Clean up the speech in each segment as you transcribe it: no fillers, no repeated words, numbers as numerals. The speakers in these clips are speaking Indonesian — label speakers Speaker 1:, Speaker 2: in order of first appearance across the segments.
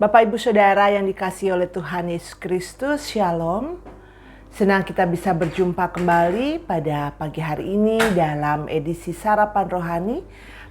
Speaker 1: Bapak Ibu Saudara yang dikasihi oleh Tuhan Yesus Kristus, Shalom. Senang kita bisa berjumpa kembali pada pagi hari ini dalam edisi Sarapan Rohani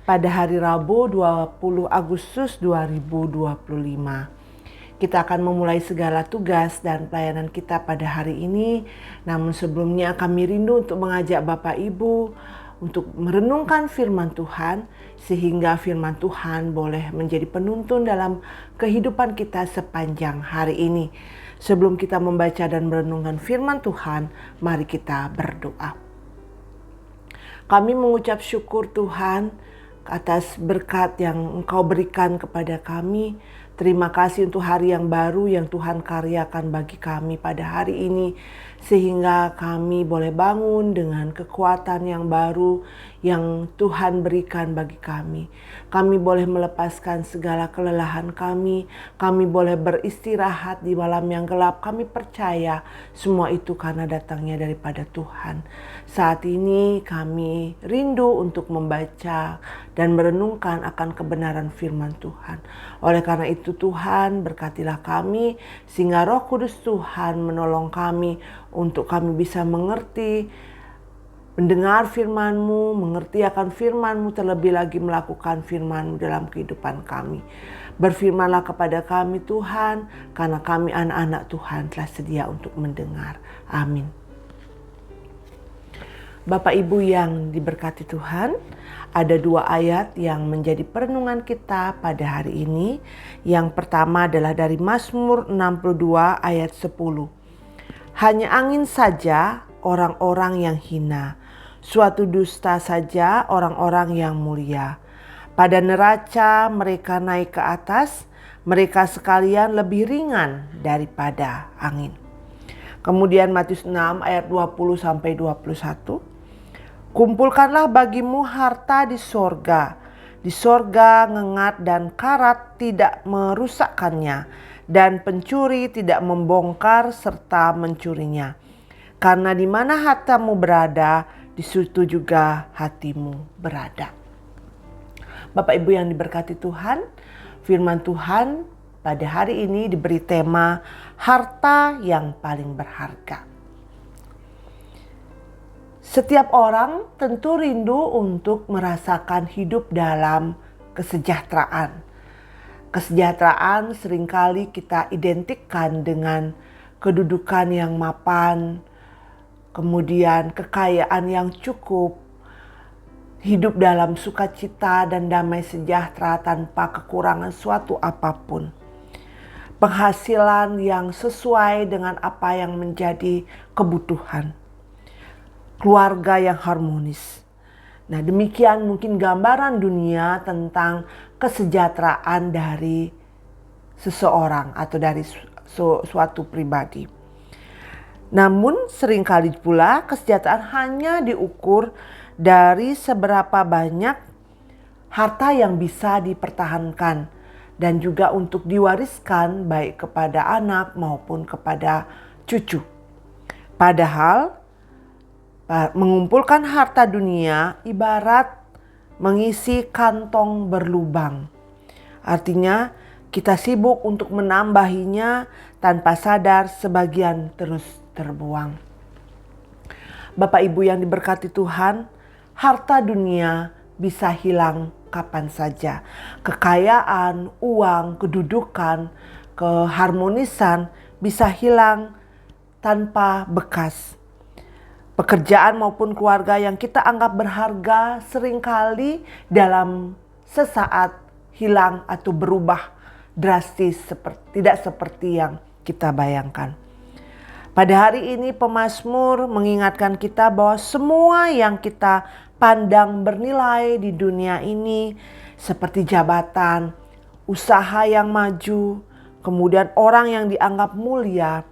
Speaker 1: pada hari Rabu 20 Agustus 2025. Kita akan memulai segala tugas dan pelayanan kita pada hari ini. Namun sebelumnya kami rindu untuk mengajak Bapak Ibu untuk merenungkan firman Tuhan, sehingga firman Tuhan boleh menjadi penuntun dalam kehidupan kita sepanjang hari ini. Sebelum kita membaca dan merenungkan firman Tuhan, mari kita berdoa. Kami mengucap syukur Tuhan atas berkat yang Engkau berikan kepada kami. Terima kasih untuk hari yang baru yang Tuhan karyakan bagi kami pada hari ini, sehingga kami boleh bangun dengan kekuatan yang baru yang Tuhan berikan bagi kami. Kami boleh melepaskan segala kelelahan kami boleh beristirahat di malam yang gelap. Kami percaya semua itu karena datangnya daripada Tuhan. Saat ini kami rindu untuk membaca dan merenungkan akan kebenaran firman Tuhan. Oleh karena itu Tuhan, berkatilah kami sehingga Roh Kudus Tuhan menolong kami untuk kami bisa mengerti, mendengar firman-Mu, mengerti akan firman-Mu, terlebih lagi melakukan firman-Mu dalam kehidupan kami. Berfirmanlah kepada kami Tuhan, karena kami anak-anak Tuhan telah sedia untuk mendengar. Amin. Bapak Ibu yang diberkati Tuhan, ada dua ayat yang menjadi perenungan kita pada hari ini. Yang pertama adalah dari Mazmur 62 ayat 10. Hanya angin saja orang-orang yang hina, suatu dusta saja orang-orang yang mulia. Pada neraca mereka naik ke atas, mereka sekalian lebih ringan daripada angin. Kemudian Matius 6 ayat 20-21. Kumpulkanlah bagimu harta di sorga. Di sorga ngengat dan karat tidak merusakkannya, dan pencuri tidak membongkar serta mencurinya. Karena di mana hartamu berada, di situ juga hatimu berada. Bapak Ibu yang diberkati Tuhan, firman Tuhan pada hari ini diberi tema harta yang paling berharga. Setiap orang tentu rindu untuk merasakan hidup dalam kesejahteraan. Kesejahteraan seringkali kita identikkan dengan kedudukan yang mapan, kemudian kekayaan yang cukup, hidup dalam sukacita dan damai sejahtera tanpa kekurangan suatu apapun. Penghasilan yang sesuai dengan apa yang menjadi kebutuhan. Keluarga yang harmonis. Nah, demikian mungkin gambaran dunia tentang kesejahteraan dari seseorang atau dari suatu pribadi. Namun seringkali pula kesejahteraan hanya diukur dari seberapa banyak harta yang bisa dipertahankan dan juga untuk diwariskan baik kepada anak maupun kepada cucu. Padahal mengumpulkan harta dunia ibarat mengisi kantong berlubang. Artinya kita sibuk untuk menambahinya tanpa sadar sebagian terus terbuang. Bapak Ibu yang diberkati Tuhan, harta dunia bisa hilang kapan saja. Kekayaan, uang, kedudukan, keharmonisan bisa hilang tanpa bekas. Pekerjaan maupun keluarga yang kita anggap berharga seringkali dalam sesaat hilang atau berubah drastis, tidak seperti yang kita bayangkan. Pada hari ini pemazmur mengingatkan kita bahwa semua yang kita pandang bernilai di dunia ini seperti jabatan, usaha yang maju, kemudian orang yang dianggap mulia,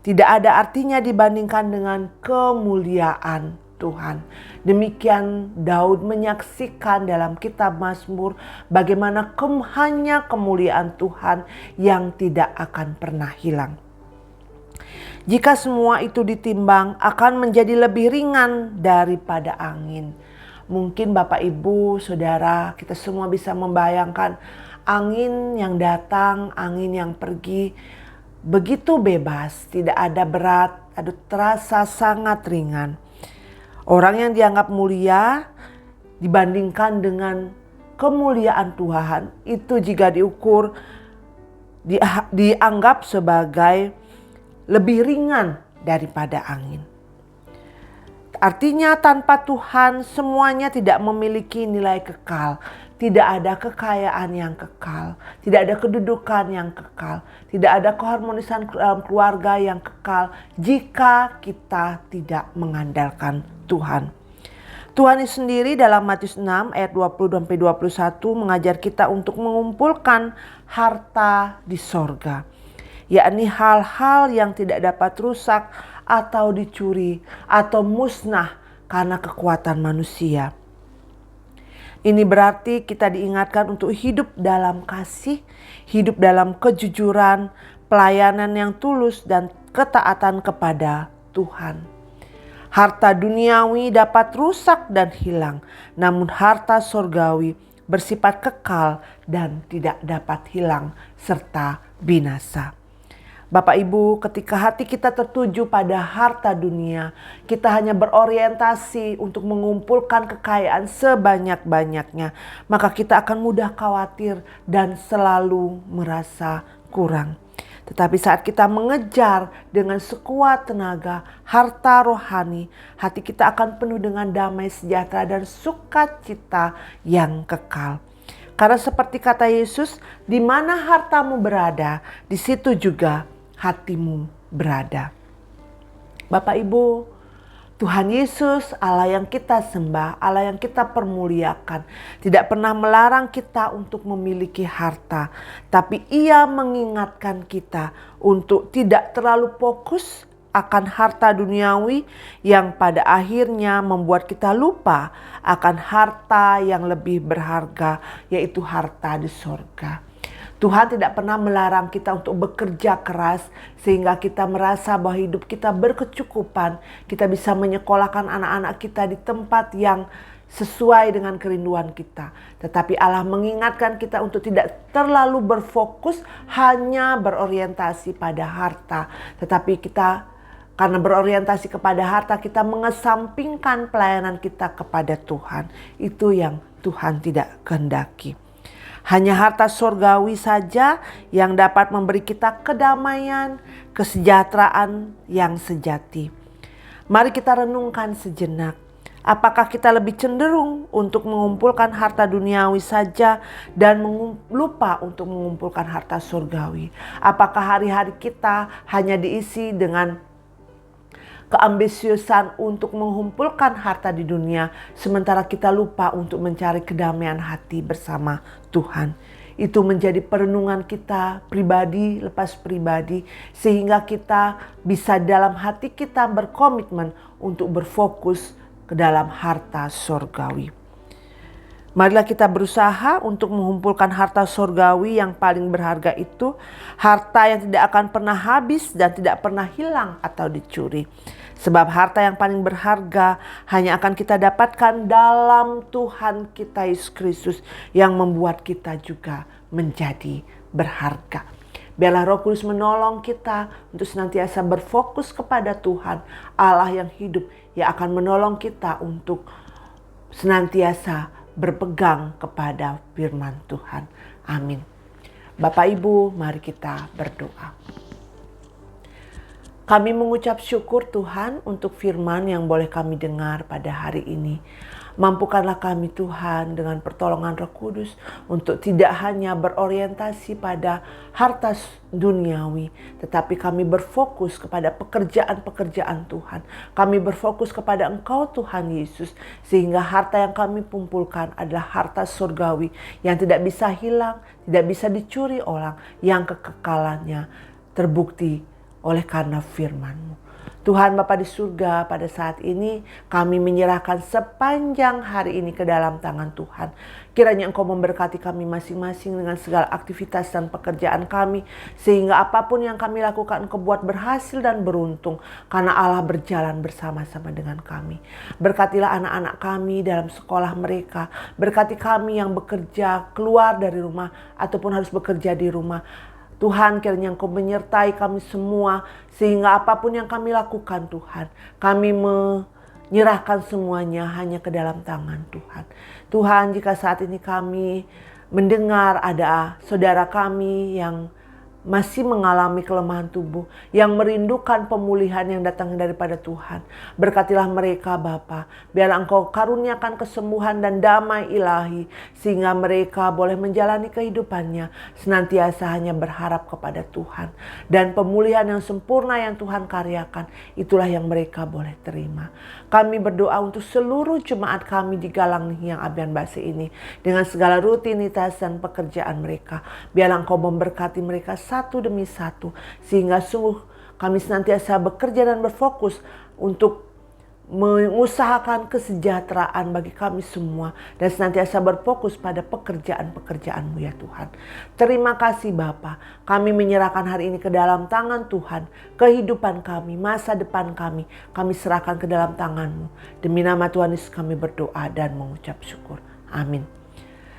Speaker 1: tidak ada artinya dibandingkan dengan kemuliaan Tuhan. Demikian Daud menyaksikan dalam kitab Mazmur bagaimana hanya kemuliaan Tuhan yang tidak akan pernah hilang. Jika semua itu ditimbang akan menjadi lebih ringan daripada angin. Mungkin Bapak Ibu Saudara kita semua bisa membayangkan angin yang datang, angin yang pergi, begitu bebas, tidak ada berat, terasa sangat ringan. Orang yang dianggap mulia dibandingkan dengan kemuliaan Tuhan, itu jika diukur, dianggap sebagai lebih ringan daripada angin. Artinya tanpa Tuhan semuanya tidak memiliki nilai kekal. Tidak ada kekayaan yang kekal, tidak ada kedudukan yang kekal, tidak ada keharmonisan dalam keluarga yang kekal jika kita tidak mengandalkan Tuhan. Tuhan sendiri dalam Matius 6 ayat 20-21 mengajar kita untuk mengumpulkan harta di sorga, yakni hal-hal yang tidak dapat rusak atau dicuri atau musnah karena kekuatan manusia. Ini berarti kita diingatkan untuk hidup dalam kasih, hidup dalam kejujuran, pelayanan yang tulus dan ketaatan kepada Tuhan. Harta duniawi dapat rusak dan hilang, namun harta surgawi bersifat kekal dan tidak dapat hilang serta binasa. Bapak Ibu, ketika hati kita tertuju pada harta dunia, kita hanya berorientasi untuk mengumpulkan kekayaan sebanyak-banyaknya, maka kita akan mudah khawatir dan selalu merasa kurang. Tetapi saat kita mengejar dengan sekuat tenaga harta rohani, hati kita akan penuh dengan damai sejahtera dan sukacita yang kekal. Karena seperti kata Yesus, di mana hartamu berada, di situ juga hatimu berada. Bapak Ibu, Tuhan Yesus, Allah yang kita sembah, Allah yang kita permuliakan, tidak pernah melarang kita untuk memiliki harta, tapi Ia mengingatkan kita untuk tidak terlalu fokus akan harta duniawi yang pada akhirnya membuat kita lupa akan harta yang lebih berharga, yaitu harta di sorga. Tuhan tidak pernah melarang kita untuk bekerja keras sehingga kita merasa bahwa hidup kita berkecukupan. Kita bisa menyekolahkan anak-anak kita di tempat yang sesuai dengan kerinduan kita. Tetapi Allah mengingatkan kita untuk tidak terlalu berfokus hanya berorientasi pada harta. Tetapi kita karena berorientasi kepada harta, kita mengesampingkan pelayanan kita kepada Tuhan. Itu yang Tuhan tidak kehendaki. Hanya harta surgawi saja yang dapat memberi kita kedamaian, kesejahteraan yang sejati. Mari kita renungkan sejenak. Apakah kita lebih cenderung untuk mengumpulkan harta duniawi saja dan lupa untuk mengumpulkan harta surgawi? Apakah hari-hari kita hanya diisi dengan keambisiusan untuk mengumpulkan harta di dunia, sementara kita lupa untuk mencari kedamaian hati bersama Tuhan? Itu menjadi perenungan kita pribadi lepas pribadi, sehingga kita bisa dalam hati kita berkomitmen untuk berfokus ke dalam harta surgawi. Marilah kita berusaha untuk mengumpulkan harta surgawi yang paling berharga itu, harta yang tidak akan pernah habis dan tidak pernah hilang atau dicuri. Sebab harta yang paling berharga hanya akan kita dapatkan dalam Tuhan kita Yesus Kristus yang membuat kita juga menjadi berharga. Biarlah Roh Kudus menolong kita untuk senantiasa berfokus kepada Tuhan, Allah yang hidup, yang akan menolong kita untuk senantiasa berpegang kepada firman Tuhan. Amin. Bapak Ibu, mari kita berdoa. Kami mengucap syukur Tuhan untuk firman yang boleh kami dengar pada hari ini. Mampukanlah kami Tuhan dengan pertolongan Roh Kudus untuk tidak hanya berorientasi pada harta duniawi, tetapi kami berfokus kepada pekerjaan-pekerjaan Tuhan. Kami berfokus kepada Engkau Tuhan Yesus, sehingga harta yang kami kumpulkan adalah harta surgawi yang tidak bisa hilang, tidak bisa dicuri orang, yang kekekalannya terbukti oleh karena firman-Mu. Tuhan Bapa di surga, pada saat ini kami menyerahkan sepanjang hari ini ke dalam tangan Tuhan. Kiranya Engkau memberkati kami masing-masing dengan segala aktivitas dan pekerjaan kami, sehingga apapun yang kami lakukan Engkau buat berhasil dan beruntung, karena Allah berjalan bersama-sama dengan kami. Berkatilah anak-anak kami dalam sekolah mereka, berkati kami yang bekerja keluar dari rumah ataupun harus bekerja di rumah. Tuhan, kiranya Engkau menyertai kami semua, sehingga apapun yang kami lakukan Tuhan, kami menyerahkan semuanya hanya ke dalam tangan Tuhan. Tuhan, jika saat ini kami mendengar ada saudara kami yang masih mengalami kelemahan tubuh, yang merindukan pemulihan yang datang daripada Tuhan, berkatilah mereka Bapa. Biarlah Engkau karuniakan kesembuhan dan damai ilahi, sehingga mereka boleh menjalani kehidupannya senantiasa hanya berharap kepada Tuhan. Dan pemulihan yang sempurna yang Tuhan karyakan, itulah yang mereka boleh terima. Kami berdoa untuk seluruh jemaat kami di Galang yang Abian Base ini, dengan segala rutinitas dan pekerjaan mereka. Biarlah Engkau memberkati mereka satu demi satu, sehingga sungguh kami senantiasa bekerja dan berfokus untuk mengusahakan kesejahteraan bagi kami semua, dan senantiasa berfokus pada pekerjaan-pekerjaan-Mu ya Tuhan. Terima kasih Bapa, kami menyerahkan hari ini ke dalam tangan Tuhan. Kehidupan kami, masa depan kami serahkan ke dalam tangan-Mu. Demi nama Tuhan Yesus kami berdoa dan mengucap syukur. Amin.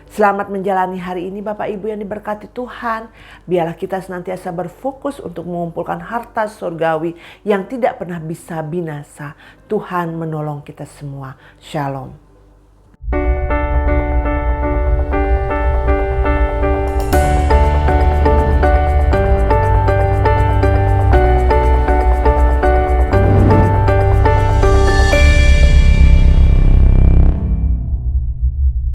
Speaker 1: Selamat menjalani hari ini Bapak Ibu yang diberkati Tuhan. Biarlah kita senantiasa berfokus untuk mengumpulkan harta surgawi yang tidak pernah bisa binasa. Tuhan menolong kita semua. Shalom.